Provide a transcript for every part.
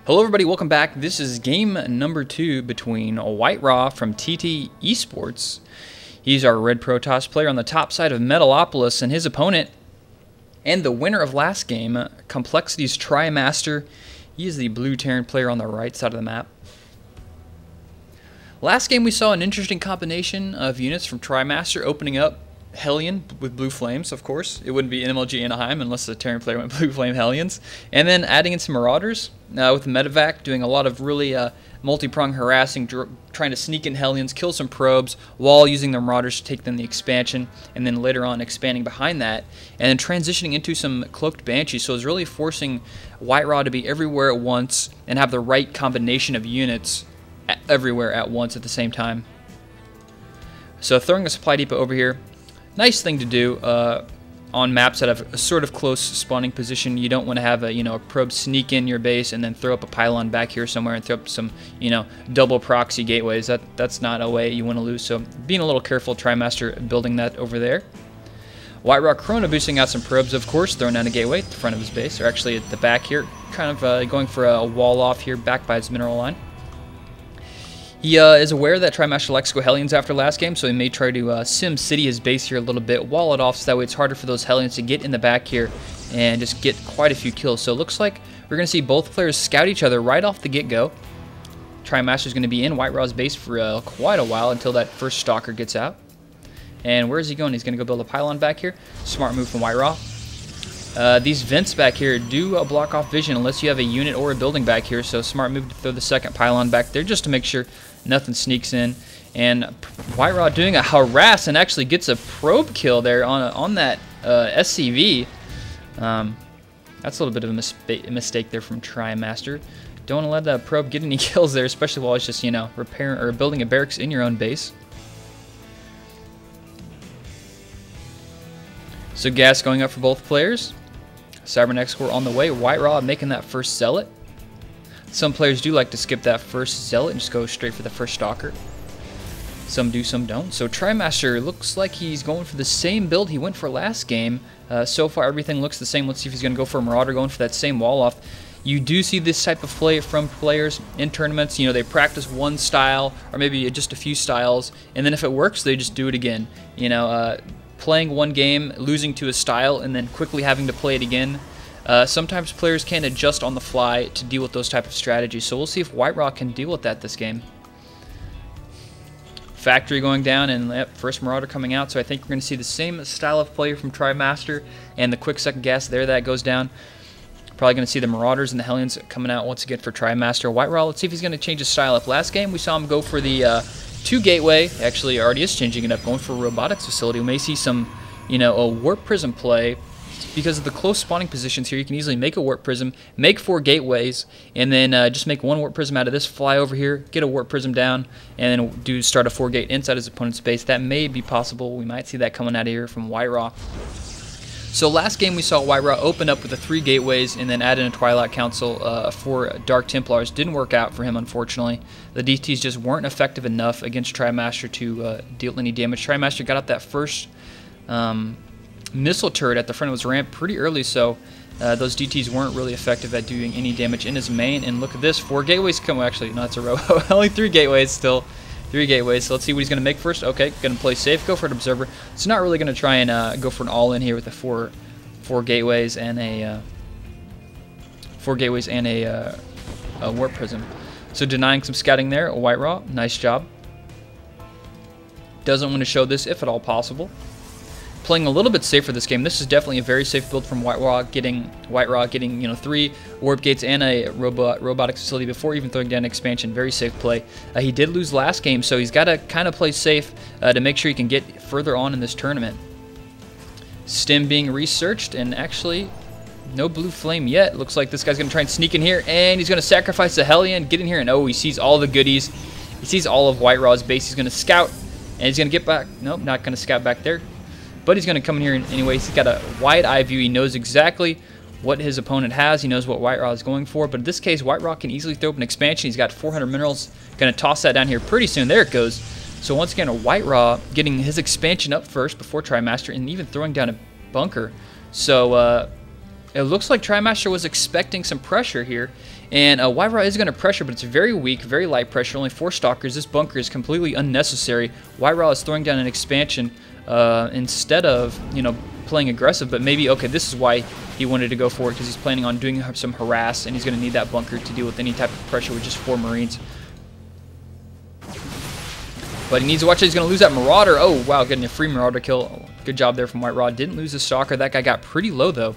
Hello everybody, welcome back. This is game number 2 between WhiteRa from TT Esports. He's our red Protoss player on the top side of Metalopolis, and his opponent, and the winner of last game, Complexity's TriMaster. He is the blue Terran player on the right side of the map. Last game we saw an interesting combination of units from TriMaster opening up Hellion with blue flames, of course. It wouldn't be MLG Anaheim unless the Terran player went blue flame Hellions. And then adding in some Marauders with the Medevac, doing a lot of really multi-prong harassing, trying to sneak in Hellions, kill some probes, while using the Marauders to take them the expansion, and then later on expanding behind that, and then transitioning into some Cloaked Banshees. So it's really forcing WhiteRa to be everywhere at once and have the right combination of units everywhere at once at the same time. So throwing a supply depot over here, nice thing to do on maps that have a sort of close spawning position. You don't want to have a probe sneak in your base and then throw up a pylon back here somewhere and throw up some double proxy gateways. That's not a way you want to lose. So being a little careful, TriMaster building that over there. WhiteRa Corona boosting out some probes, of course, throwing down a gateway at the front of his base, or actually at the back here, kind of going for a wall off here, back by his mineral line. He is aware that TriMaster likes to go Hellions after last game, so he may try to Sim City his base here a little bit, wall it off, so that way it's harder for those Hellions to get in the back here and just get quite a few kills. So it looks like we're going to see both players scout each other right off the get-go. TriMaster's going to be in WhiteRa's base for quite a while until that first Stalker gets out. And where is he going? He's going to go build a pylon back here. Smart move from WhiteRa. These vents back here do block off vision unless you have a unit or a building back here, so smart move to throw the second pylon back there just to make sure nothing sneaks in. And WhiteRa doing a harass and actually gets a probe kill there on that SCV. That's a little bit of a mistake there from TriMaster. Don't want to let that probe get any kills there, especially while it's just repairing or building a barracks in your own base. So gas going up for both players. Cybernetic score on the way. WhiteRa making that first Zealot. Some players do like to skip that first Zealot and just go straight for the first Stalker. Some do, some don't. So TriMaster looks like he's going for the same build he went for last game. So far everything looks the same. Let's see if he's going to go for a Marauder, going for that same wall off. You do see this type of play from players in tournaments. They practice one style or maybe just a few styles, and then if it works, they just do it again. Playing one game, losing to a style, and then quickly having to play it again. Sometimes players can't adjust on the fly to deal with those type of strategies, so we'll see if WhiteRa can deal with that this game. Factory going down, and first Marauder coming out, so I think we're going to see the same style of play from TriMaster, and the quick second gas there, that goes down. Probably going to see the Marauders and the Hellions coming out once again for TriMaster. WhiteRa, let's see if he's going to change his style up. Last game we saw him go for the 2 gateway, actually already is changing it up, going for a robotics facility. We may see some, a warp prism play. Because of the close spawning positions here, you can easily make a warp prism, make 4 gateways, and then just make 1 warp prism out of this, fly over here, get a warp prism down, and then start a 4 gate inside his opponent's base. That may be possible. We might see that coming out of here from WhiteRa. So last game we saw WhiteRa open up with the 3 gateways and then add in a Twilight Council for Dark Templars. Didn't work out for him, unfortunately. The DTs just weren't effective enough against TriMaster to deal any damage. TriMaster got out that first missile turret at the front of his ramp pretty early, so those DTs weren't really effective at doing any damage in his main. And look at this, 4 gateways come. Actually, no, it's a row. Only 3 gateways still. 3 gateways. So let's see what he's going to make first. Okay, going to play safe, go for an Observer. It's not really going to try and go for an all-in here with the four gateways and a warp prism. So denying some scouting there. WhiteRa, nice job. Doesn't want to show this if at all possible. Playing a little bit safer this game. This is definitely a very safe build from WhiteRa, getting 3 warp gates and a robotics facility before even throwing down expansion. Very safe play. He did lose last game, so he's got to kind of play safe to make sure he can get further on in this tournament. Stim being researched, and actually no blue flame yet. Looks like this guy's going to try and sneak in here, and he's going to sacrifice the Hellion, get in here, and oh, he sees all the goodies. He sees all of WhiteRa's base. He's going to scout, and he's going to get back. Nope, not going to scout back there. But he's going to come in here anyways. He's got a wide eye view. He knows exactly what his opponent has. He knows what WhiteRa is going for. But in this case, WhiteRa can easily throw up an expansion. He's got 400 minerals. Going to toss that down here pretty soon. There it goes. So once again, WhiteRa getting his expansion up first before TriMaster, and even throwing down a bunker. So It looks like TriMaster was expecting some pressure here, And WhiteRa is going to pressure, but it's very weak, very light pressure, only 4 Stalkers. This bunker is completely unnecessary. WhiteRa is throwing down an expansion instead of, you know, playing aggressive, but maybe, okay, this is why he wanted to go for it, because he's planning on doing some harass, and he's going to need that bunker to deal with any type of pressure with just 4 Marines. But he needs to watch it. He's going to lose that Marauder. Oh, wow, getting a free Marauder kill. Good job there from WhiteRa. Didn't lose the Stalker. That guy got pretty low, though.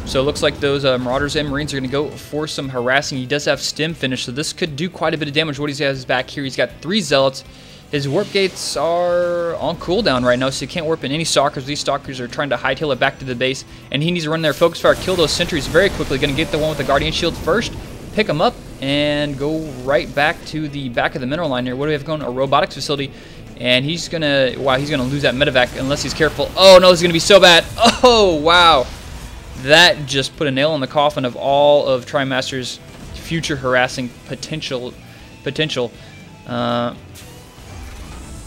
So it looks like those Marauders and Marines are going to go for some harassing. He does have stim finish, so this could do quite a bit of damage. What he has back here, he's got 3 Zealots. His warp gates are on cooldown right now, so he can't warp in any Stalkers. These Stalkers are trying to hightail it back to the base, and he needs to run their Focus Fire, kill those sentries very quickly. Going to get the one with the Guardian Shield first, pick him up, and go right back to the back of the mineral line here. What do we have going? A robotics facility. And he's going to, wow, he's going to lose that medevac unless he's careful. Oh, no, it's going to be so bad. Oh, wow. That just put a nail in the coffin of all of TriMaster's future harassing potential.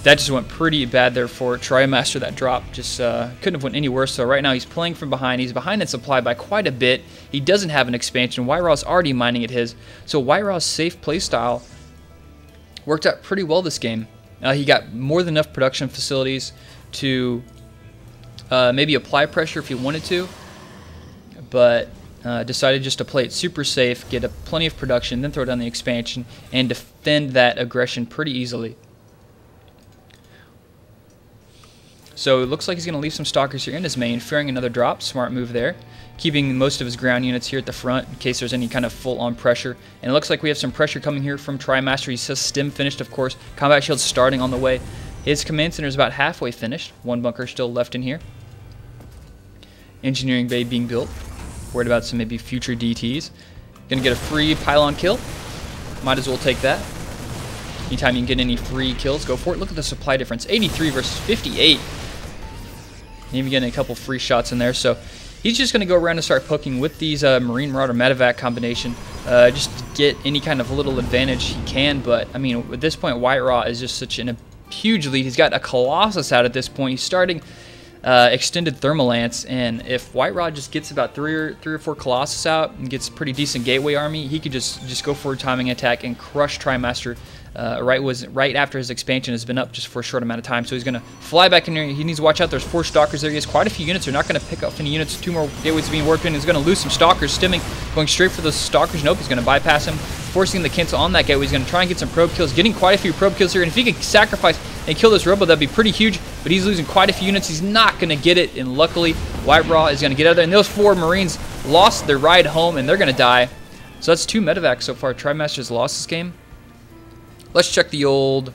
That just went pretty bad there for TriMaster. That drop just couldn't have went any worse. So right now he's playing from behind. He's behind in supply by quite a bit. He doesn't have an expansion. WhiteRa's already mining at his. So WhiteRa's safe playstyle worked out pretty well this game. He got more than enough production facilities to maybe apply pressure if he wanted to, but decided just to play it super safe, get plenty of production, then throw down the expansion, and defend that aggression pretty easily. So it looks like he's going to leave some Stalkers here in his main, fearing another drop. Smart move there. Keeping most of his ground units here at the front in case there's any kind of full-on pressure. And it looks like we have some pressure coming here from TriMaster. He says stim finished, of course. Combat shield starting on the way. His command center is about halfway finished. 1 bunker still left in here. Engineering bay being built. Worried about some maybe future DTs. Gonna get a free pylon kill. Might as well take that. Anytime you can get any free kills, go for it. Look at the supply difference. 83 versus 58. Even getting a couple free shots in there. So he's just going to go around and start poking with these Marine Marauder medevac combination just to get any kind of little advantage he can. But, I mean, at this point, WhiteRa is just such a huge lead. He's got a Colossus out at this point. He's starting extended Thermal Lance. And if WhiteRa just gets about 3 or 4 Colossus out and gets a pretty decent gateway army, he could just go for a timing attack and crush TriMaster. Right after his expansion has been up just for a short amount of time. So he's going to fly back in here. He needs to watch out. There's 4 Stalkers there. He has quite a few units. They're not going to pick up any units. 2 more gateways being worked in. He's going to lose some Stalkers. Stimming, going straight for those Stalkers. Nope, he's going to bypass him, forcing him to cancel on that gateway. He's going to try and get some probe kills. Getting quite a few probe kills here. And if he could sacrifice and kill this Robo, that'd be pretty huge. But he's losing quite a few units. He's not going to get it. And luckily, WhiteRa is going to get out of there. And those 4 Marines lost their ride home, and they're going to die. So that's 2 medevacs so far. TriMaster's lost this game. Let's check the old,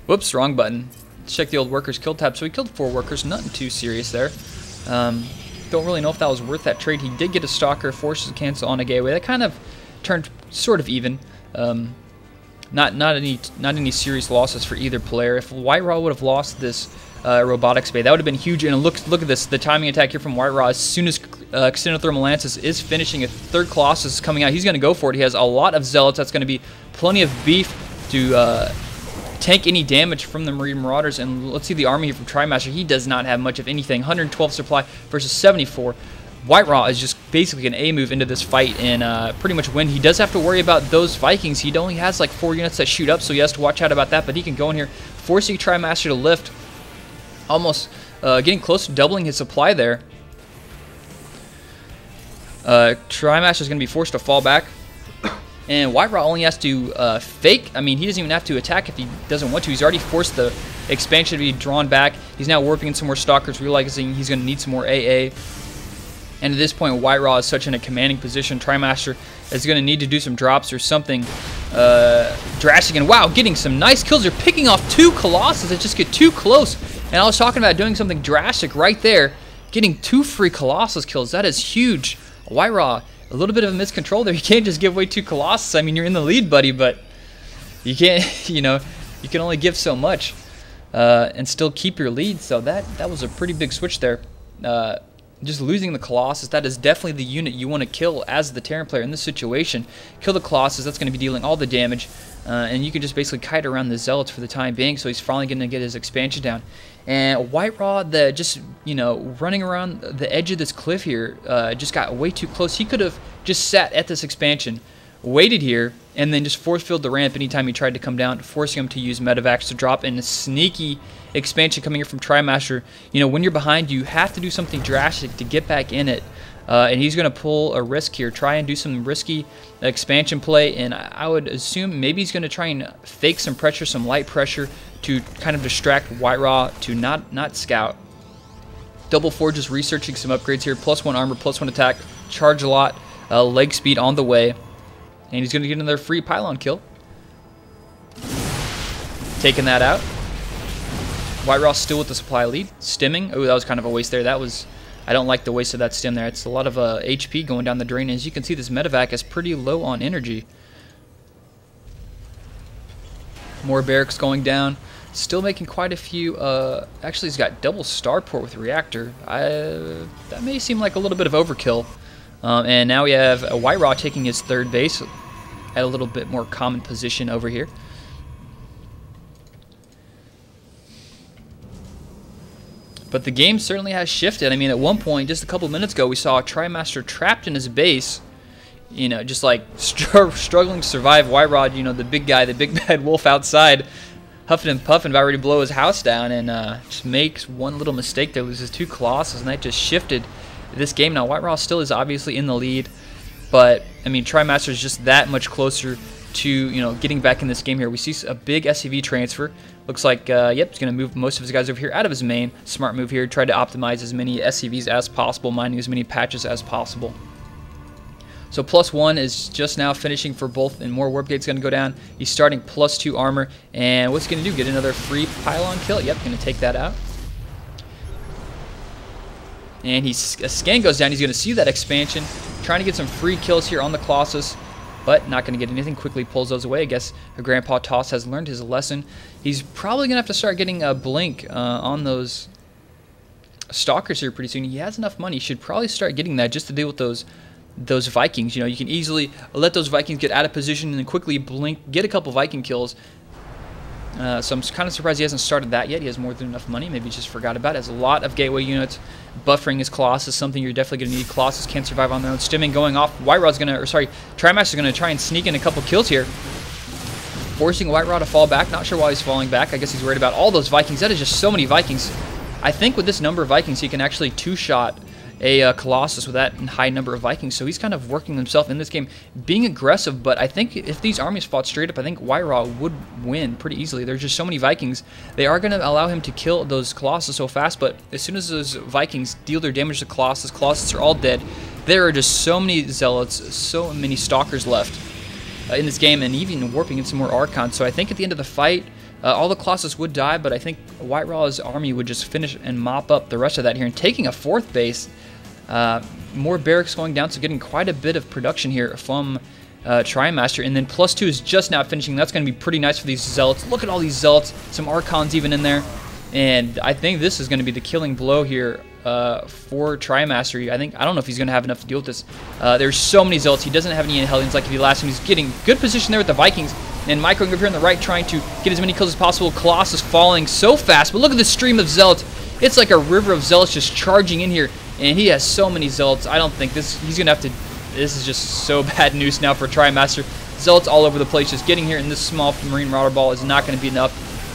whoops, wrong button. Let's check the old workers kill tab. So he killed 4 workers, nothing too serious there. Don't really know if that was worth that trade. He did get a Stalker, forces to cancel on a gateway. That kind of turned sort of even. Not any serious losses for either player. If WhiteRa would have lost this robotics bay, that would have been huge. And look at this, the timing attack here from WhiteRa. As soon as Extended Thermal Lances is finishing, a 3rd Colossus is coming out. He's going to go for it. He has a lot of Zealots. That's going to be plenty of beef to tank any damage from the Marine Marauders. And let's see the army here from TriMaster. He does not have much of anything. 112 supply versus 74. WhiteRa is just basically an A move into this fight and pretty much win. He does have to worry about those Vikings. He only has like 4 units that shoot up, so he has to watch out about that. But he can go in here, forcing TriMaster to lift. Almost getting close to doubling his supply there. TriMaster is going to be forced to fall back. And WhiteRa only has to fake. I mean, he doesn't even have to attack if he doesn't want to. He's already forced the expansion to be drawn back. He's now warping in some more Stalkers, realizing he's going to need some more AA. And at this point, WhiteRa is such in a commanding position. TriMaster is going to need to do some drops or something drastic. And wow, getting some nice kills. They're picking off 2 Colossus that just get too close. And I was talking about doing something drastic right there. Getting 2 free Colossus kills. That is huge. WhiteRa, a little bit of a miscontrol there. You can't just give away 2 Colossus. I mean, you're in the lead, buddy, but you can't, you know, you can only give so much and still keep your lead. So that was a pretty big switch there. just losing the Colossus, that is definitely the unit you want to kill as the Terran player in this situation. Kill the Colossus, that's going to be dealing all the damage, and you can just basically kite around the Zealots for the time being, so he's finally going to get his expansion down. And WhiteRa, just, you know, running around the edge of this cliff here, just got way too close. He could have just sat at this expansion, waited here, and then just force-filled the ramp anytime he tried to come down, forcing him to use medevacs to drop in a sneaky expansion coming here from TriMaster. You know, when you're behind, you have to do something drastic to get back in it. And he's going to pull a risk here, try and do some risky expansion play, and I would assume maybe he's going to try and fake some pressure, some light pressure, to kind of distract WhiteRa to not scout. Double Forge is researching some upgrades here, +1 armor, +1 attack, charge a lot, leg speed on the way, and he's going to get another free pylon kill. Taking that out. WhiteRa still with the supply lead. Stimming. Oh, that was kind of a waste there. That was... I don't like the waste of that stim there. It's a lot of HP going down the drain. As you can see, this medevac is pretty low on energy. More barracks going down. Still making quite a few... actually, he's got double starport with reactor. That may seem like a little bit of overkill. And now we have WhiteRa taking his third base at a little bit more common position over here. But the game certainly has shifted. I mean, at one point, just a couple minutes ago, we saw TriMaster trapped in his base, you know, just like struggling to survive. WhiteRa, you know, the big guy, the big bad wolf outside, huffing and puffing, about ready to blow his house down, and just makes one little mistake there, loses 2 Colossus, and that just shifted this game. Now, WhiteRa still is obviously in the lead, but, I mean, TriMaster is just that much closer to, you know, getting back in this game here. We see a big SCV transfer. Looks like, yep, he's going to move most of his guys over here out of his main. Smart move here. Try to optimize as many SCVs as possible, mining as many patches as possible. So +1 is just now finishing for both, and more warp gates going to go down. He's starting +2 armor, and what's he going to do? Get another free pylon kill? Yep, going to take that out. And a scan goes down. He's going to see that expansion, trying to get some free kills here on the Colossus, but not going to get anything. Quickly pulls those away. I guess Grandpa Toss has learned his lesson. He's probably going to have to start getting a blink on those stalkers here pretty soon. He has enough money. He should probably start getting that just to deal with those Vikings. You know, you can easily let those Vikings get out of position and then quickly blink, get a couple Viking kills. So I'm kind of surprised he hasn't started that yet. He has more than enough money. Maybe he just forgot about it. Has a lot of gateway units. Buffering his Colossus, something you're definitely going to need. Colossus can't survive on their own. Stimming going off. WhiteRa's going to, or sorry, TriMaster's going to try and sneak in a couple kills here, forcing WhiteRa to fall back. Not sure why he's falling back. I guess he's worried about all those Vikings. That is just so many Vikings. I think with this number of Vikings, he can actually two-shot a Colossus with that high number of Vikings, so he's kind of working himself in this game, being aggressive. But I think if these armies fought straight up, I think WhiteRa would win pretty easily. There's just so many Vikings. They are going to allow him to kill those Colossus so fast, but as soon as those Vikings deal their damage to Colossus are all dead. There are just so many Zealots, so many Stalkers left in this game, and even warping in some more Archons. So I think at the end of the fight, all the Colossus would die, but I think WhiteRa's army would just finish and mop up the rest of that here, and taking a 4th base. More barracks going down, so getting quite a bit of production here from TriMaster. And then +2 is just now finishing. That's going to be pretty nice for these Zealots. Look at all these Zealots. Some Archons even in there. And I think this is going to be the killing blow here for TriMaster. I don't know if he's going to have enough to deal with this. There's so many Zealots. He doesn't have any Hellions like if he last time. He's getting good position there with the Vikings. And microing over here on the right, trying to get as many kills as possible. Colossus falling so fast. But look at the stream of Zealots. It's like a river of Zealots just charging in here. And he has so many Zealots. I don't think he's going to have to... This is just so bad news now for TriMaster. Zealots all over the place. Just getting here in this small Marine Marauder Ball is not going to be enough.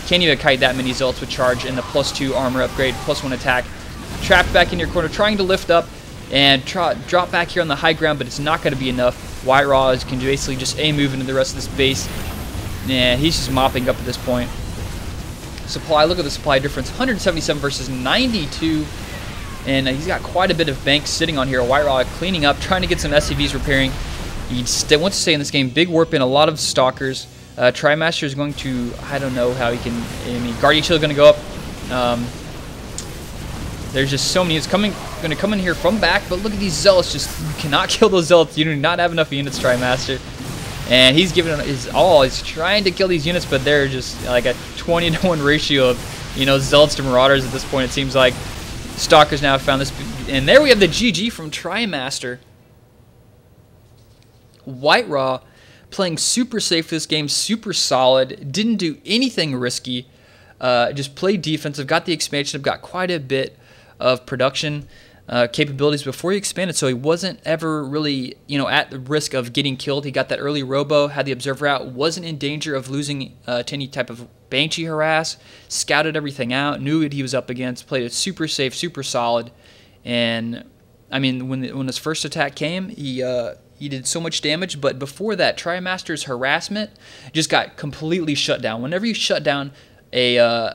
Can't even kite that many Zealots with charge and the +2 armor upgrade, +1 attack. Trapped back in your corner, trying to lift up and drop back here on the high ground, but it's not going to be enough. WhiteRa can basically just A-move into the rest of this base. And he's just mopping up at this point. Supply, look at the supply difference. 177 versus 92. And he's got quite a bit of banks sitting on here. WhiteRa cleaning up, trying to get some SCVs repairing. He wants to stay in this game. Big warp in, a lot of Stalkers. TriMaster is going to, I don't know how he can, I mean, Guardian Shield is going to go up. There's just so many. It's going to come in here from back, but look at these Zealots. Just cannot kill those Zealots. You do not have enough units, TriMaster. And he's giving it his all. He's trying to kill these units, but they're just like a 20-to-1 ratio of, you know, Zealots to Marauders at this point, it seems like. Stalkers now have found this, and there we have the GG from TriMaster. WhiteRa playing super safe this game, super solid, didn't do anything risky, just played defensive, got the expansion, got quite a bit of production capabilities before he expanded, so he wasn't ever really, at the risk of getting killed. He got that early robo, had the observer out, wasn't in danger of losing to any type of Banshee harass, scouted everything out, knew what he was up against, played it super safe, super solid, and I mean, when his first attack came, he did so much damage, but before that, TriMaster's harassment just got completely shut down. Whenever you shut down a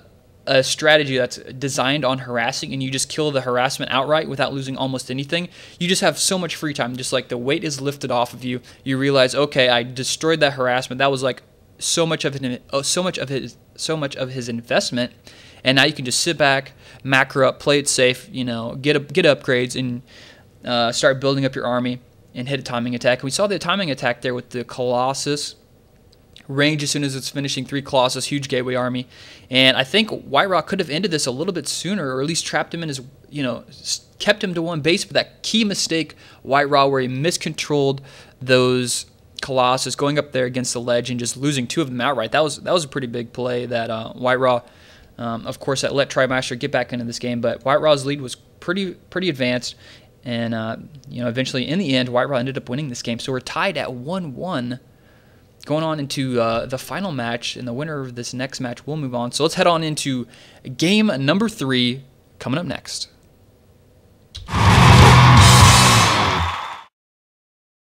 strategy that's designed on harassing and you just kill the harassment outright without losing almost anything, you just have so much free time. Just like the weight is lifted off of you, you realize, okay, I destroyed that harassment. That was like so much of his investment, and now you can just sit back, macro up, play it safe, get upgrades, and start building up your army and hit a timing attack. And we saw the timing attack there with the Colossus. Range as soon as it's finishing 3 Colossus, huge gateway army. And I think WhiteRa could have ended this a little bit sooner, or at least trapped him in his, kept him to one base. But that key mistake, WhiteRa, where he miscontrolled those Colossus going up there against the ledge and just losing 2 of them outright. That was a pretty big play that WhiteRa, of course, that let TriMaster get back into this game. But WhiteRa's lead was pretty advanced. And, eventually in the end, WhiteRa ended up winning this game. So we're tied at 1-1. Going on into the final match, and the winner of this next match will move on. So let's head on into game number 3 coming up next.